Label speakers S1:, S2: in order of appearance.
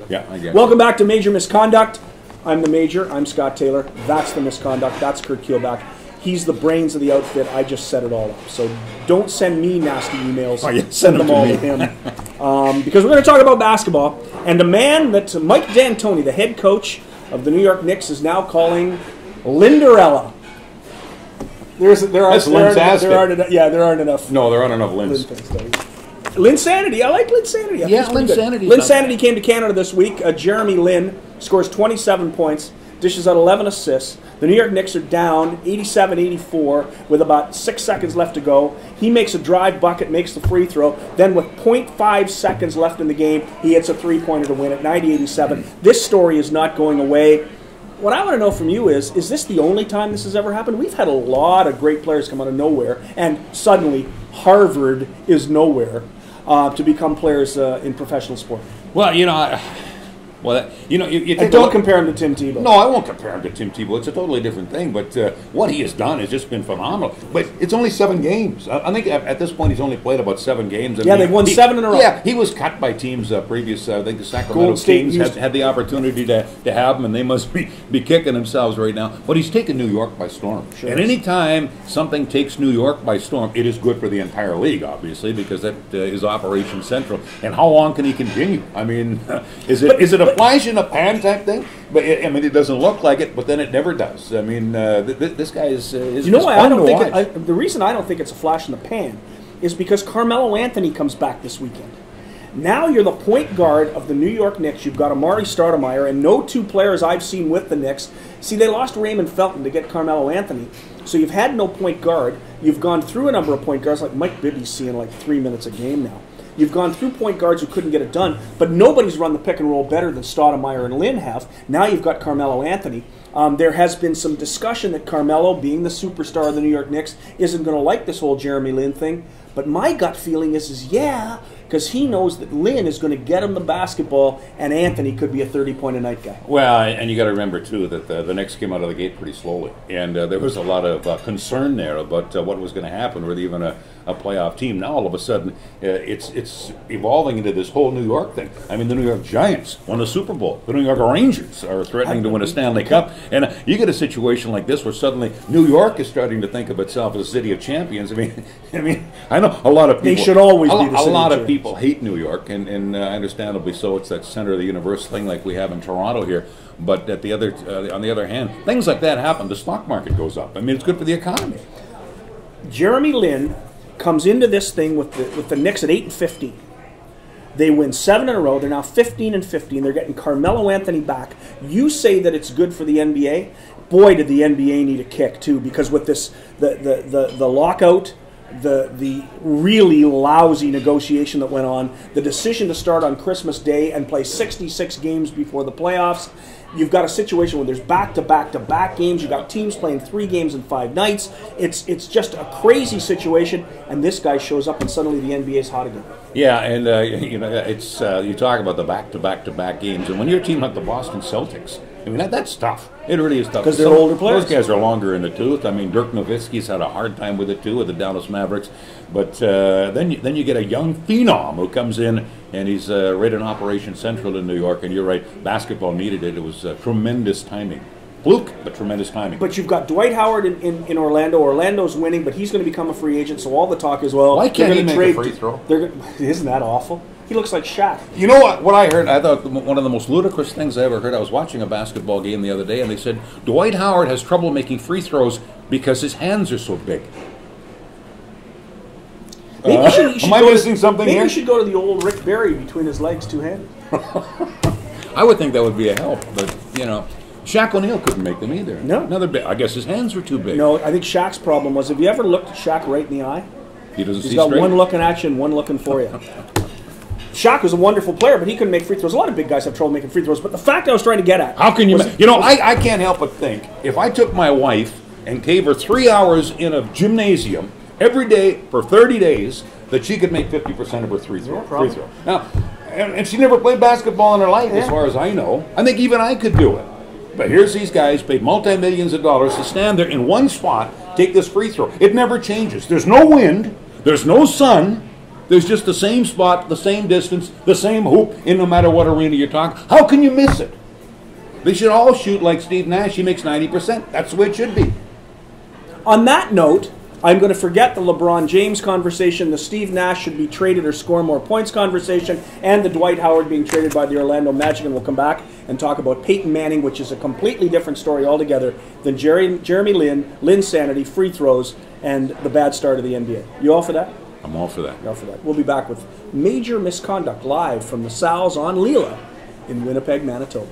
S1: Yeah, I guess.
S2: Welcome back to Major Misconduct. I'm the Major. I'm Scott Taylor. That's the Misconduct. That's Curt Keelback. He's the brains of the outfit. I just set it all up. So don't send me nasty emails.
S1: Oh, yeah.
S2: Send them all to him. Because we're going to talk about basketball. And a man that Mike D'Antoni, the head coach of the New York Knicks, is now calling Linderella. There aren't enough.
S1: No, there aren't enough Lins.
S2: Linsanity. I like Linsanity.
S3: Yeah, Linsanity.
S2: Linsanity came to Canada this week. Jeremy Lin scores 27 points, dishes out 11 assists. The New York Knicks are down 87-84 with about 6 seconds left to go. He makes a drive bucket, makes the free throw. Then with 0.5 seconds left in the game, he hits a three-pointer to win it, 90-87. This story is not going away. What I want to know from you is this the only time this has ever happened? We've had a lot of great players come out of nowhere, and suddenly Harvard is nowhere to become players in professional sport.
S1: Well, you know,
S2: and don't compare him to Tim Tebow.
S1: No, I won't compare him to Tim Tebow. It's a totally different thing. But what he has done has just been phenomenal. But it's only 7 games. I think at this point he's only played about 7 games.
S2: They've won 7 in a row.
S1: Yeah, he was cut by teams previous. I think the Sacramento Kings had the opportunity to have him, and they must be kicking themselves right now. But he's taken New York by storm. Sure. And any time something takes New York by storm, it is good for the entire league, obviously, because that is Operation Central. And how long can he continue? I mean, is it a flash in a pan type thing? But it doesn't look like it, but then it never does. I mean, this guy is.
S2: You know why I don't think the reason I don't think it's a flash in the pan is because Carmelo Anthony comes back this weekend. Now you're the point guard of the New York Knicks. You've got Amari Stoudemire, and no 2 players I've seen with the Knicks. See, they lost Raymond Felton to get Carmelo Anthony, so you've had no point guard. You've gone through a number of point guards, like Mike Bibby's seeing like 3 minutes a game now. You've gone through point guards who couldn't get it done, but nobody's run the pick and roll better than Stoudemire and Lin have. Now you've got Carmelo Anthony. There has been some discussion that Carmelo, being the superstar of the New York Knicks, isn't going to like this whole Jeremy Lin thing. But my gut feeling is yeah, because he knows that Lin is going to get him the basketball, and Anthony could be a 30-point-a-night guy.
S1: Well, and you got to remember too that the Knicks came out of the gate pretty slowly, and there was a lot of concern there about what was going to happen with even a playoff team. Now all of a sudden, it's evolving into this whole New York thing. I mean, the New York Giants won a Super Bowl. The New York Rangers are threatening to win a Stanley Cup, and you get a situation like this where suddenly New York is starting to think of itself as a city of champions. I mean, I know a lot of people.
S2: They should always be the city
S1: a lot
S2: of
S1: of people hate New York, and understandably so. It's that center of the universe thing like we have in Toronto here. But on the other hand, things like that happen. The stock market goes up. I mean, it's good for the economy.
S2: Jeremy Lin comes into this thing with the Knicks at 8-15. They win 7 in a row. They're now 15-15. They're getting Carmelo Anthony back. You say that it's good for the NBA. Boy, did the NBA need a kick too, because with this the lockout, the really lousy negotiation that went on, the decision to start on Christmas Day and play 66 games before the playoffs. You've got a situation where there's back-to-back-to-back games. You've got teams playing 3 games in 5 nights. It's just a crazy situation, and this guy shows up, and suddenly the NBA is hot again.
S1: Yeah, and it's you talk about the back-to-back-to-back games, and when you're a team like the Boston Celtics, I mean that's tough. It really is tough.
S2: Because they're older players.
S1: Those guys are longer in the tooth. I mean, Dirk Nowitzki's had a hard time with it too, with the Dallas Mavericks. But then you get a young phenom who comes in, and he's right in Operation Central in New York. And you're right, basketball needed it. It was tremendous timing. Fluke, but tremendous timing.
S2: But you've got Dwight Howard in Orlando. Orlando's winning, but he's going to become a free agent. So all the talk is, well,
S1: why can't he make a free throw?
S2: Isn't that awful? He looks like Shaq.
S1: You know what I heard? I thought one of the most ludicrous things I ever heard. I was watching a basketball game the other day, and they said Dwight Howard has trouble making free throws because his hands are so big.
S2: Maybe you should
S1: am I missing something here?
S2: Maybe you should go to the old Rick Barry between his legs, 2-handed.
S1: I would think that would be a help, but Shaq O'Neal couldn't make them either.
S2: No.
S1: I guess his hands were too big.
S2: No, I think Shaq's problem was, have you ever looked at Shaq right in the eye?
S1: He doesn't see
S2: He's got
S1: straight.
S2: one looking at you and one looking for you. Shaq was a wonderful player, but he couldn't make free throws. A lot of big guys have trouble making free throws. But the fact I was trying to get at...
S1: How can you... I can't help but think, if I took my wife and gave her 3 hours in a gymnasium every day for 30 days, that she could make 50% of her free throw. Now, and she never played basketball in her life, as far as I know. I think even I could do it. But here's these guys paid multi-millions of dollars to stand there in one spot, take this free throw. It never changes. There's no wind. There's no sun. There's just the same spot, the same distance, the same hoop in no matter what arena you're talking. How can you miss it? They should all shoot like Steve Nash. He makes 90%. That's the way it should be.
S2: On that note, I'm going to forget the LeBron James conversation, the Steve Nash should be traded or score more points conversation, and the Dwight Howard being traded by the Orlando Magic, and we'll come back and talk about Peyton Manning, which is a completely different story altogether than Jeremy Lin, Lin's Sanity, free throws, and the bad start of the NBA. You all for that?
S1: I'm all for that.
S2: All for that. We'll be back with Major Misconduct live from the Sal's on Leela in Winnipeg, Manitoba.